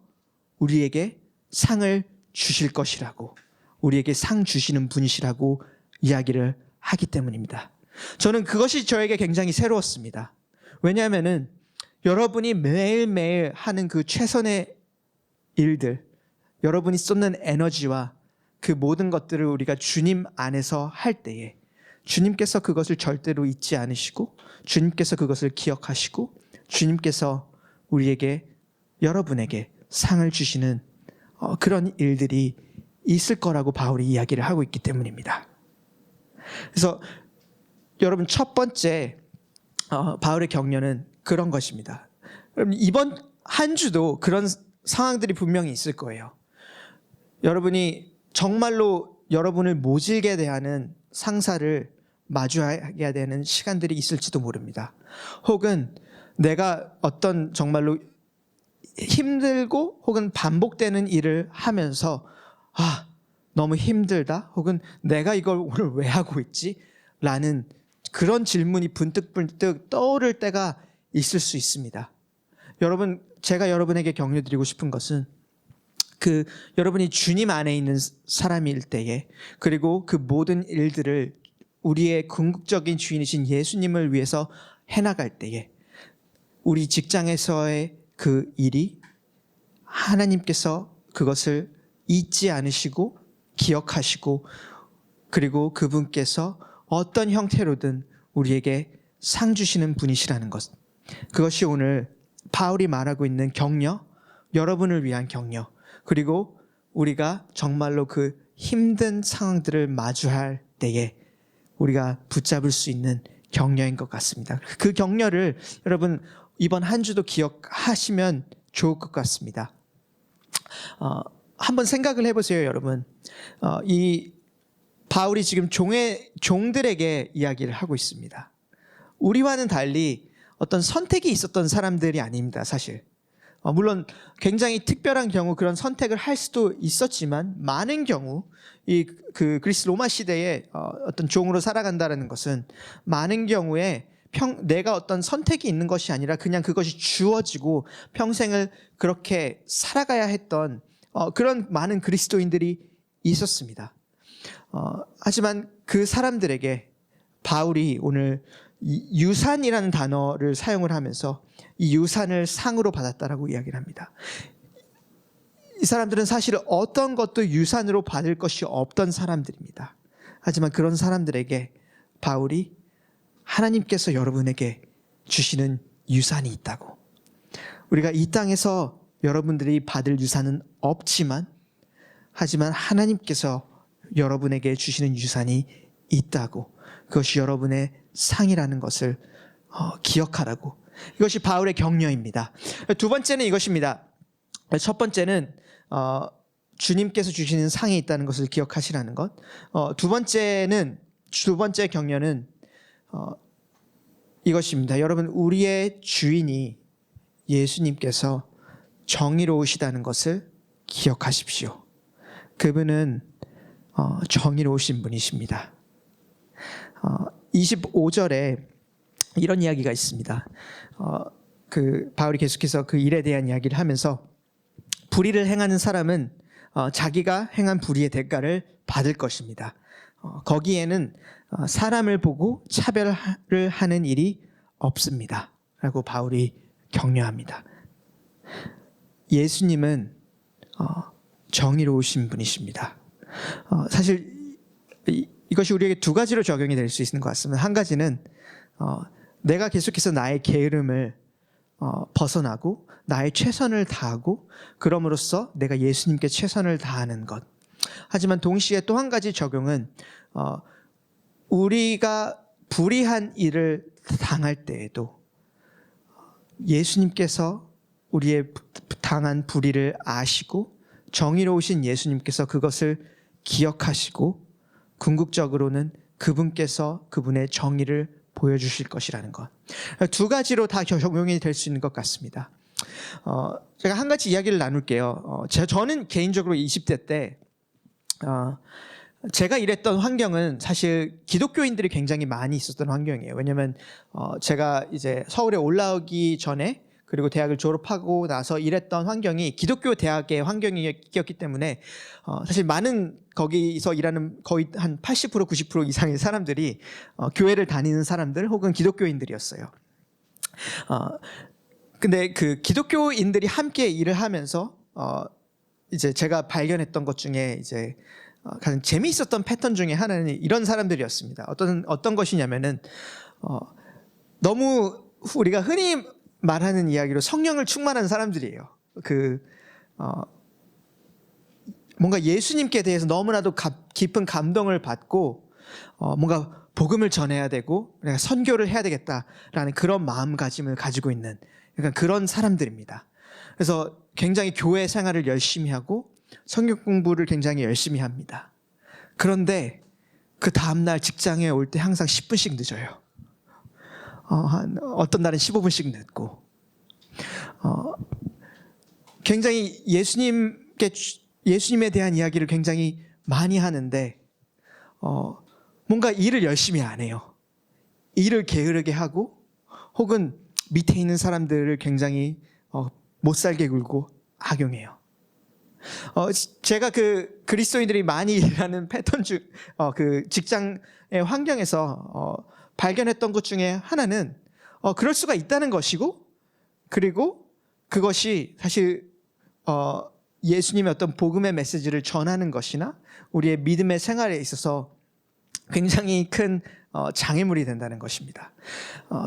우리에게 상을 주실 것이라고, 우리에게 상 주시는 분이시라고 이야기를 하기 때문입니다. 저는 그것이 저에게 굉장히 새로웠습니다. 왜냐하면은 여러분이 매일매일 하는 그 최선의 일들, 여러분이 쏟는 에너지와 그 모든 것들을 우리가 주님 안에서 할 때에 주님께서 그것을 절대로 잊지 않으시고 주님께서 그것을 기억하시고 주님께서 우리에게, 여러분에게 상을 주시는 그런 일들이 있을 거라고 바울이 이야기를 하고 있기 때문입니다. 그래서 여러분, 첫 번째 바울의 격려는 그런 것입니다. 여러분, 이번 한 주도 그런 상황들이 분명히 있을 거예요. 여러분이 정말로 여러분을 모질게 대하는 상사를 마주해야 되는 시간들이 있을지도 모릅니다. 혹은 내가 어떤 정말로 힘들고 혹은 반복되는 일을 하면서 너무 힘들다, 혹은 내가 이걸 오늘 왜 하고 있지? 라는 그런 질문이 분뜩분뜩 떠오를 때가 있을 수 있습니다. 여러분, 제가 여러분에게 격려드리고 싶은 것은 여러분이 주님 안에 있는 사람일 때에, 그리고 그 모든 일들을 우리의 궁극적인 주인이신 예수님을 위해서 해나갈 때에 우리 직장에서의 그 일이 하나님께서 그것을 잊지 않으시고 기억하시고, 그리고 그분께서 어떤 형태로든 우리에게 상 주시는 분이시라는 것, 그것이 오늘 바울이 말하고 있는 격려, 여러분을 위한 격려, 그리고 우리가 정말로 그 힘든 상황들을 마주할 때에 우리가 붙잡을 수 있는 격려인 것 같습니다. 그 격려를 여러분 이번 한 주도 기억하시면 좋을 것 같습니다. 한번 생각을 해보세요, 여러분. 이 바울이 지금 종들에게 이야기를 하고 있습니다. 우리와는 달리 어떤 선택이 있었던 사람들이 아닙니다, 사실. 물론 굉장히 특별한 경우 그런 선택을 할 수도 있었지만, 많은 경우 그 그리스 로마 시대에 어떤 종으로 살아간다는 것은 많은 경우에 내가 어떤 선택이 있는 것이 아니라 그냥 그것이 주어지고 평생을 그렇게 살아가야 했던 그런 많은 그리스도인들이 있었습니다. 하지만 그 사람들에게 바울이 오늘 유산이라는 단어를 사용을 하면서 이 유산을 상으로 받았다라고 이야기를 합니다. 이 사람들은 사실 어떤 것도 유산으로 받을 것이 없던 사람들입니다. 하지만 그런 사람들에게 바울이 하나님께서 여러분에게 주시는 유산이 있다고, 우리가 이 땅에서 여러분들이 받을 유산은 없지만 하지만 하나님께서 여러분에게 주시는 유산이 있다고, 그것이 여러분의 상이라는 것을 기억하라고, 이것이 바울의 격려입니다. 두 번째는 이것입니다. 첫 번째는 주님께서 주시는 상이 있다는 것을 기억하시라는 것. 두 번째 격려는 이것입니다. 여러분, 우리의 주인이 예수님께서 정의로우시다는 것을 기억하십시오. 그분은 정의로우신 분이십니다. 25절에 이런 이야기가 있습니다. 바울이 계속해서 그 일에 대한 이야기를 하면서 불의를 행하는 사람은 자기가 행한 불의의 대가를 받을 것입니다. 거기에는 사람을 보고 차별을 하는 일이 없습니다. 라고 바울이 격려합니다. 예수님은 정의로우신 분이십니다. 사실 이것이 우리에게 두 가지로 적용이 될 수 있는 것 같습니다. 한 가지는 내가 계속해서 나의 게으름을 벗어나고 나의 최선을 다하고 그럼으로써 내가 예수님께 최선을 다하는 것. 하지만 동시에 또 한 가지 적용은 우리가 불의한 일을 당할 때에도 예수님께서 우리의 당한 불의를 아시고 정의로우신 예수님께서 그것을 기억하시고 궁극적으로는 그분께서 그분의 정의를 보여주실 것이라는 것. 두 가지로 다 적용이 될 수 있는 것 같습니다. 제가 한 가지 이야기를 나눌게요. 저는 개인적으로 20대 때 제가 일했던 환경은 사실 기독교인들이 굉장히 많이 있었던 환경이에요. 왜냐하면 제가 이제 서울에 올라오기 전에 그리고 대학을 졸업하고 나서 일했던 환경이 기독교 대학의 환경이었기 때문에 사실 많은 거기서 일하는 거의 한 80% 90% 이상의 사람들이 교회를 다니는 사람들 혹은 기독교인들이었어요. 근데 그 기독교인들이 함께 일을 하면서 이제 제가 발견했던 것 중에 이제 가장 재미있었던 패턴 중에 하나는 이런 사람들이었습니다. 어떤 것이냐면은 너무 우리가 흔히 말하는 이야기로 성령을 충만한 사람들이에요. 뭔가 예수님께 대해서 너무나도 깊은 감동을 받고 뭔가 복음을 전해야 되고 내가 선교를 해야 되겠다라는 그런 마음가짐을 가지고 있는 약간 그런 사람들입니다. 그래서 굉장히 교회 생활을 열심히 하고 성경 공부를 굉장히 열심히 합니다. 그런데 그 다음날 직장에 올 때 항상 10분씩 늦어요. 어떤 날은 15분씩 늦고 굉장히 예수님에 대한 이야기를 굉장히 많이 하는데 뭔가 일을 열심히 안 해요. 일을 게으르게 하고 혹은 밑에 있는 사람들을 굉장히 못살게 굴고 악용해요. 제가 그 그리스도인들이 많이 일하는 패턴 그 직장의 환경에서 발견했던 것 중에 하나는 그럴 수가 있다는 것이고 그리고 그것이 사실 예수님의 어떤 복음의 메시지를 전하는 것이나 우리의 믿음의 생활에 있어서 굉장히 큰 장애물이 된다는 것입니다.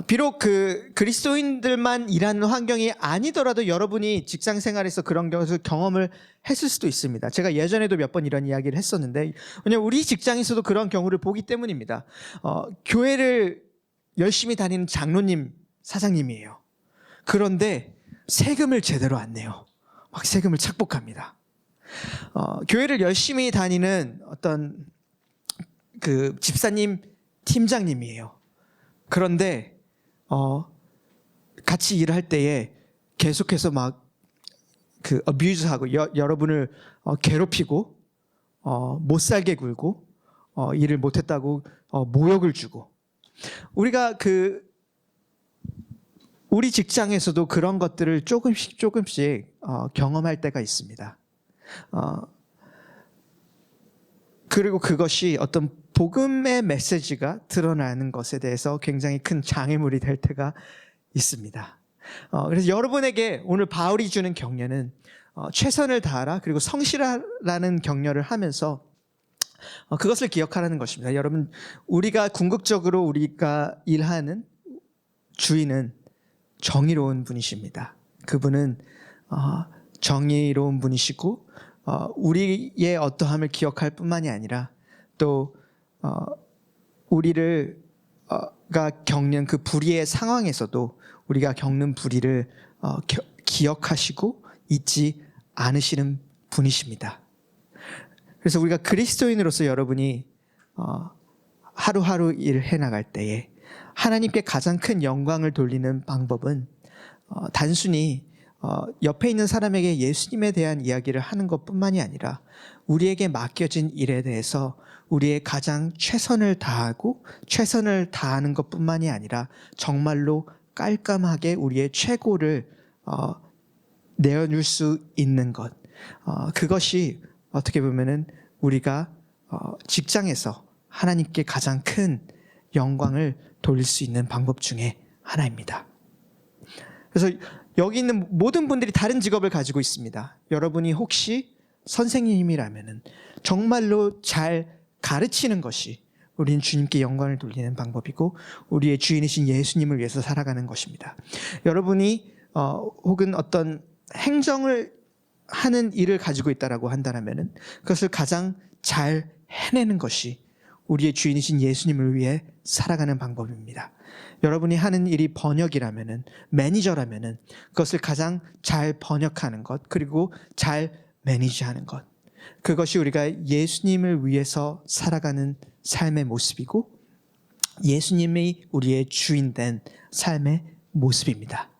비록 그 그리스도인들만 일하는 환경이 아니더라도 여러분이 직장 생활에서 그런 것을 경험을 했을 수도 있습니다. 제가 예전에도 몇 번 이런 이야기를 했었는데 왜냐하면 우리 직장에서도 그런 경우를 보기 때문입니다. 교회를 열심히 다니는 장로님, 사장님이에요. 그런데 세금을 제대로 안 내요. 막 세금을 착복합니다. 교회를 열심히 다니는 어떤 그 집사님, 팀장님이에요. 그런데 같이 일할 때에 계속해서 막 그 어뷰즈하고 여러분을 괴롭히고 못 살게 굴고 일을 못했다고 모욕을 주고 우리가 우리 직장에서도 그런 것들을 조금씩 경험할 때가 있습니다. 그리고 그것이 어떤 복음의 메시지가 드러나는 것에 대해서 굉장히 큰 장애물이 될 때가 있습니다. 그래서 여러분에게 오늘 바울이 주는 격려는 최선을 다하라 그리고 성실하라는 격려를 하면서 그것을 기억하라는 것입니다. 여러분, 우리가 궁극적으로 우리가 일하는 주인은 정의로운 분이십니다. 그분은 정의로운 분이시고 우리의 어떠함을 기억할 뿐만이 아니라 또 우리가 겪는 그 불의의 상황에서도 우리가 겪는 불의를 기억하시고 잊지 않으시는 분이십니다. 그래서 우리가 그리스도인으로서 여러분이 하루하루 일을 해나갈 때에 하나님께 가장 큰 영광을 돌리는 방법은 단순히 옆에 있는 사람에게 예수님에 대한 이야기를 하는 것뿐만이 아니라 우리에게 맡겨진 일에 대해서 우리의 가장 최선을 다하고 최선을 다하는 것뿐만이 아니라 정말로 깔끔하게 우리의 최고를 내어줄 수 있는 것, 그것이 어떻게 보면은 우리가 직장에서 하나님께 가장 큰 영광을 돌릴 수 있는 방법 중에 하나입니다. 그래서 여기 있는 모든 분들이 다른 직업을 가지고 있습니다. 여러분이 혹시 선생님이라면은 정말로 잘 가르치는 것이 우리는 주님께 영광을 돌리는 방법이고 우리의 주인이신 예수님을 위해서 살아가는 것입니다. 여러분이 혹은 어떤 행정을 하는 일을 가지고 있다라고 한다면은 그것을 가장 잘 해내는 것이 우리의 주인이신 예수님을 위해 살아가는 방법입니다. 여러분이 하는 일이 번역이라면은, 매니저라면은 그것을 가장 잘 번역하는 것, 그리고 잘 매니지하는 것, 그것이 우리가 예수님을 위해서 살아가는 삶의 모습이고 예수님이 우리의 주인된 삶의 모습입니다.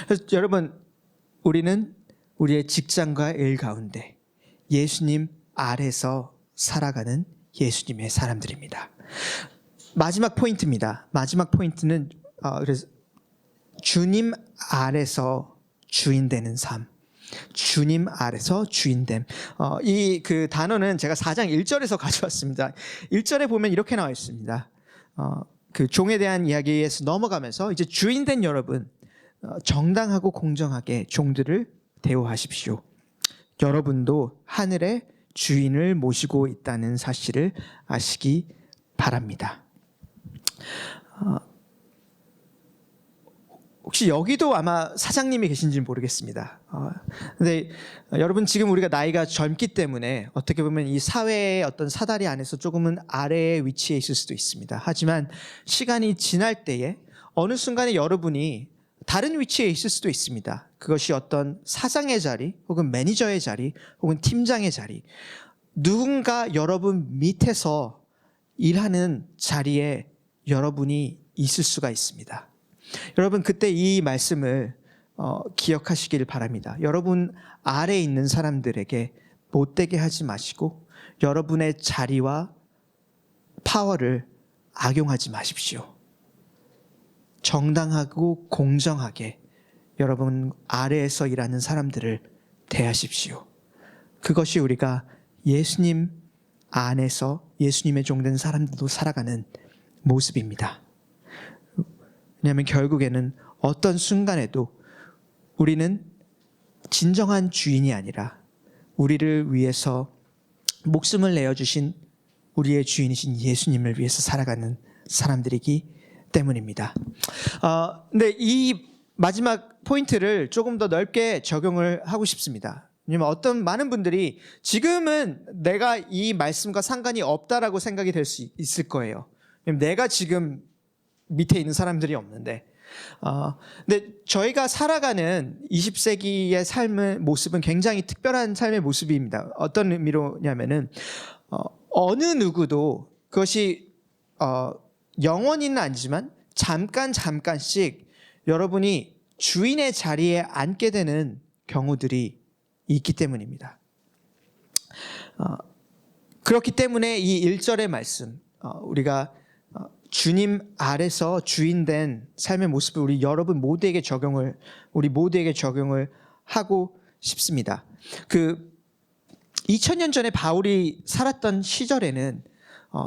그래서 여러분, 우리는 우리의 직장과 일 가운데 예수님 아래서 살아가는 예수님의 사람들입니다. 마지막 포인트입니다. 마지막 포인트는 그래서 주님 아래서 주인되는 삶. 주님 아래서 주인됨. 이 그 단어는 제가 4장 1절에서 가져왔습니다. 1절에 보면 이렇게 나와 있습니다. 그 종에 대한 이야기에서 넘어가면서 이제 주인된 여러분, 정당하고 공정하게 종들을 대우하십시오. 여러분도 하늘의 주인을 모시고 있다는 사실을 아시기 바랍니다. 혹시 여기도 아마 사장님이 계신지는 모르겠습니다. 근데 여러분, 지금 우리가 나이가 젊기 때문에 어떻게 보면 이 사회의 어떤 사다리 안에서 조금은 아래의 위치에 있을 수도 있습니다. 하지만 시간이 지날 때에 어느 순간에 여러분이 다른 위치에 있을 수도 있습니다. 그것이 어떤 사장의 자리, 혹은 매니저의 자리, 혹은 팀장의 자리, 누군가 여러분 밑에서 일하는 자리에 여러분이 있을 수가 있습니다. 여러분, 그때 이 말씀을 기억하시길 바랍니다. 여러분 아래에 있는 사람들에게 못되게 하지 마시고 여러분의 자리와 파워를 악용하지 마십시오. 정당하고 공정하게 여러분 아래에서 일하는 사람들을 대하십시오. 그것이 우리가 예수님 안에서 예수님의 종된 사람들도 살아가는 모습입니다. 왜냐하면 결국에는 어떤 순간에도 우리는 진정한 주인이 아니라 우리를 위해서 목숨을 내어주신 우리의 주인이신 예수님을 위해서 살아가는 사람들이기 때문입니다. 근데 이 마지막 포인트를 조금 더 넓게 적용을 하고 싶습니다. 왜냐하면 어떤 많은 분들이 지금은 내가 이 말씀과 상관이 없다라고 생각이 될 수 있을 거예요. 내가 지금 밑에 있는 사람들이 없는데, 근데 저희가 살아가는 20세기의 삶의 모습은 굉장히 특별한 삶의 모습입니다. 어떤 의미로냐면은 어느 누구도 그것이 영원히는 아니지만 잠깐씩 여러분이 주인의 자리에 앉게 되는 경우들이 있기 때문입니다. 그렇기 때문에 이 1절의 말씀, 우리가 주님 아래서 주인된 삶의 모습을 우리 모두에게 적용을 하고 싶습니다. 그 2000년 전에 바울이 살았던 시절에는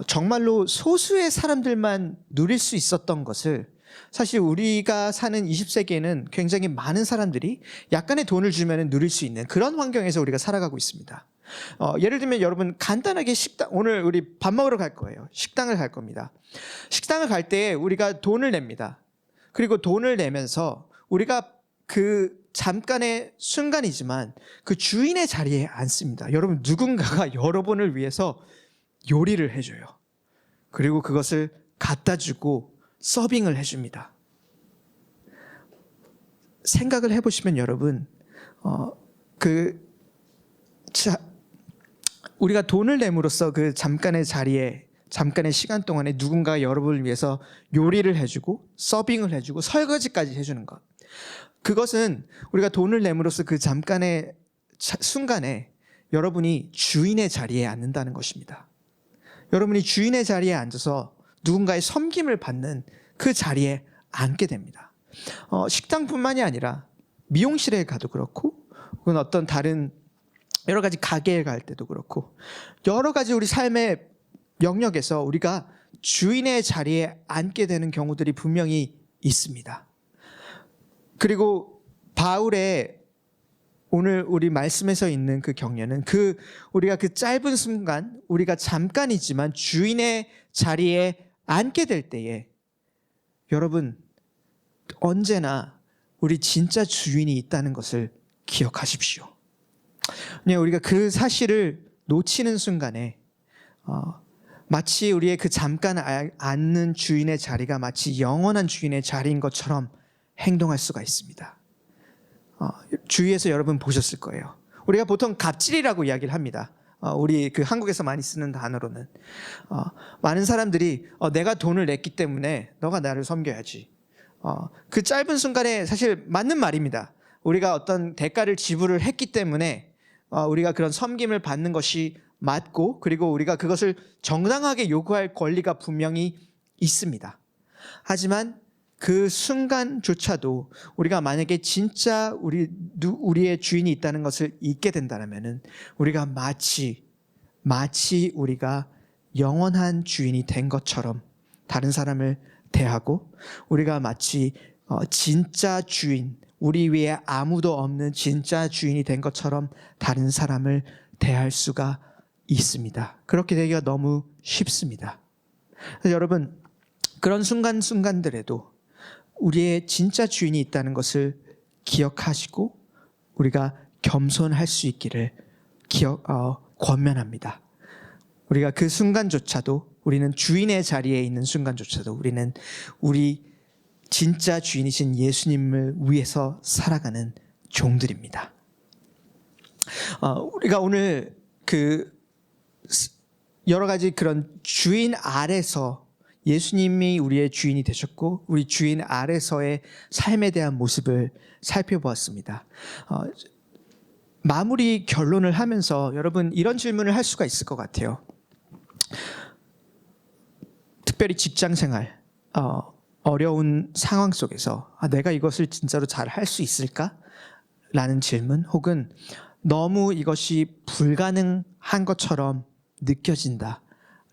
정말로 소수의 사람들만 누릴 수 있었던 것을 사실 우리가 사는 20세기에는 굉장히 많은 사람들이 약간의 돈을 주면 누릴 수 있는 그런 환경에서 우리가 살아가고 있습니다. 예를 들면 여러분, 간단하게 오늘 우리 밥 먹으러 갈 거예요. 식당을 갈 겁니다. 식당을 갈 때 우리가 돈을 냅니다. 그리고 돈을 내면서 우리가 그 잠깐의 순간이지만 그 주인의 자리에 앉습니다. 여러분, 누군가가 여러분을 위해서 요리를 해줘요. 그리고 그것을 갖다 주고 서빙을 해줍니다. 생각을 해보시면 여러분, 우리가 돈을 내므로써 그 잠깐의 자리에, 잠깐의 시간 동안에 누군가 여러분을 위해서 요리를 해주고 서빙을 해주고 설거지까지 해주는 것, 그것은 우리가 돈을 내므로써 그 잠깐의 순간에 여러분이 주인의 자리에 앉는다는 것입니다. 여러분이 주인의 자리에 앉아서 누군가의 섬김을 받는 그 자리에 앉게 됩니다. 식당뿐만이 아니라 미용실에 가도 그렇고, 혹은 어떤 다른 여러 가지 가게에 갈 때도 그렇고, 여러 가지 우리 삶의 영역에서 우리가 주인의 자리에 앉게 되는 경우들이 분명히 있습니다. 그리고 바울의 오늘 우리 말씀에서 있는 그 격려는 우리가 그 짧은 순간, 우리가 잠깐이지만 주인의 자리에 앉게 될 때에 여러분, 언제나 우리 진짜 주인이 있다는 것을 기억하십시오. 우리가 그 사실을 놓치는 순간에 마치 우리의 그 잠깐 앉는 주인의 자리가 마치 영원한 주인의 자리인 것처럼 행동할 수가 있습니다. 주위에서 여러분 보셨을 거예요. 우리가 보통 갑질이라고 이야기를 합니다. 우리 그 한국에서 많이 쓰는 단어로는 많은 사람들이 내가 돈을 냈기 때문에 너가 나를 섬겨야지. 그 짧은 순간에 사실 맞는 말입니다. 우리가 어떤 대가를 지불을 했기 때문에 우리가 그런 섬김을 받는 것이 맞고, 그리고 우리가 그것을 정당하게 요구할 권리가 분명히 있습니다. 하지만 그 순간조차도 우리가 만약에 진짜 우리의 주인이 있다는 것을 잊게 된다면은 우리가 마치 우리가 영원한 주인이 된 것처럼 다른 사람을 대하고, 우리가 마치 진짜 주인, 우리 위에 아무도 없는 진짜 주인이 된 것처럼 다른 사람을 대할 수가 있습니다. 그렇게 되기가 너무 쉽습니다. 그래서 여러분, 그런 순간순간들에도 우리의 진짜 주인이 있다는 것을 기억하시고 우리가 겸손할 수 있기를 권면합니다. 우리가 그 순간조차도, 우리는 주인의 자리에 있는 순간조차도 우리는 우리 진짜 주인이신 예수님을 위해서 살아가는 종들입니다. 우리가 오늘 여러 가지 그런 주인 아래서 예수님이 우리의 주인이 되셨고 우리 주인 아래서의 삶에 대한 모습을 살펴보았습니다. 마무리 결론을 하면서 여러분 이런 질문을 할 수가 있을 것 같아요. 특별히 직장 생활, 어려운 상황 속에서 내가 이것을 진짜로 잘 할 수 있을까? 라는 질문, 혹은 너무 이것이 불가능한 것처럼 느껴진다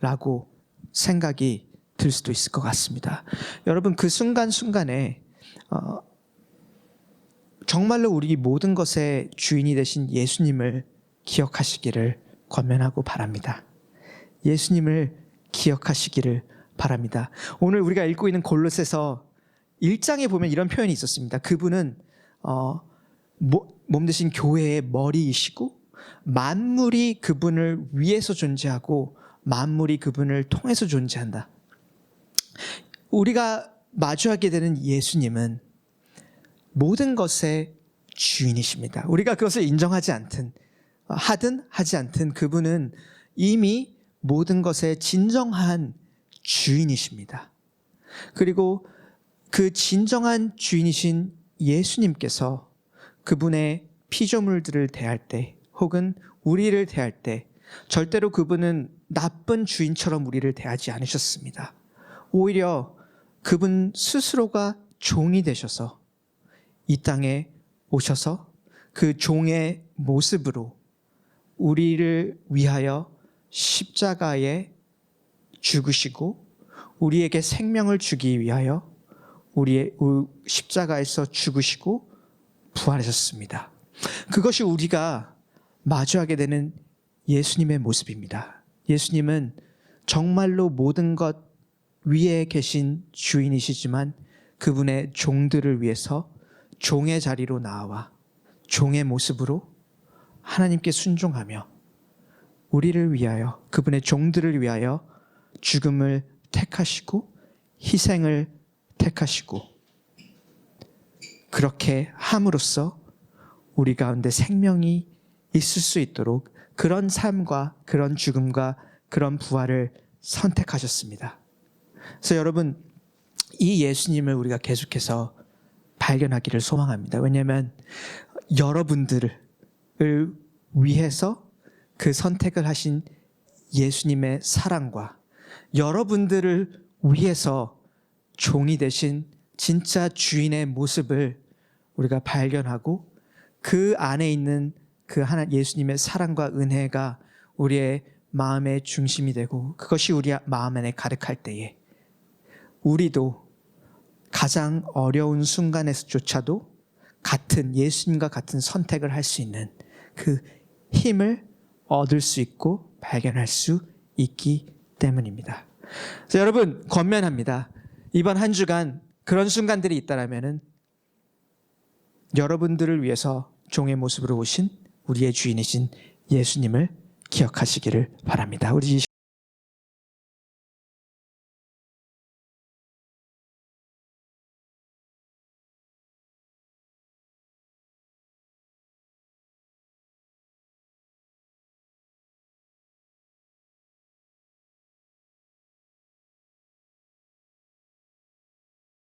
라고 생각이 들 수도 있을 것 같습니다. 여러분, 그 순간순간에 정말로 우리 모든 것의 주인이 되신 예수님을 기억하시기를 권면하고 바랍니다. 예수님을 기억하시기를 바랍니다. 오늘 우리가 읽고 있는 골로새서 1장에 보면 이런 표현이 있었습니다. 그분은 몸 대신 교회의 머리이시고 만물이 그분을 위해서 존재하고 만물이 그분을 통해서 존재한다. 우리가 마주하게 되는 예수님은 모든 것의 주인이십니다. 우리가 그것을 인정하지 하든 하지 않든 그분은 이미 모든 것의 진정한 주인이십니다. 그리고 그 진정한 주인이신 예수님께서 그분의 피조물들을 대할 때, 혹은 우리를 대할 때 절대로 그분은 나쁜 주인처럼 우리를 대하지 않으셨습니다. 오히려 그분 스스로가 종이 되셔서 이 땅에 오셔서 그 종의 모습으로 우리를 위하여 십자가에 죽으시고 우리에게 생명을 주기 위하여 우리의 십자가에서 죽으시고 부활하셨습니다. 그것이 우리가 마주하게 되는 예수님의 모습입니다. 예수님은 정말로 모든 것 위에 계신 주인이시지만 그분의 종들을 위해서 종의 자리로 나와 종의 모습으로 하나님께 순종하며 우리를 위하여, 그분의 종들을 위하여 죽음을 택하시고 희생을 택하시고, 그렇게 함으로써 우리 가운데 생명이 있을 수 있도록 그런 삶과 그런 죽음과 그런 부활을 선택하셨습니다. 그래서 여러분, 이 예수님을 우리가 계속해서 발견하기를 소망합니다. 왜냐하면 여러분들을 위해서 그 선택을 하신 예수님의 사랑과 여러분들을 위해서 종이 되신 진짜 주인의 모습을 우리가 발견하고 그 안에 있는 그 예수님의 사랑과 은혜가 우리의 마음의 중심이 되고 그것이 우리 마음 안에 가득할 때에 우리도 가장 어려운 순간에서조차도 예수님과 같은 선택을 할 수 있는 그 힘을 얻을 수 있고 발견할 수 있기 때문입니다. 그래서 여러분, 권면합니다. 이번 한 주간 그런 순간들이 있다라면은 여러분들을 위해서 종의 모습으로 오신 우리의 주인이신 예수님을 기억하시기를 바랍니다. 우리 이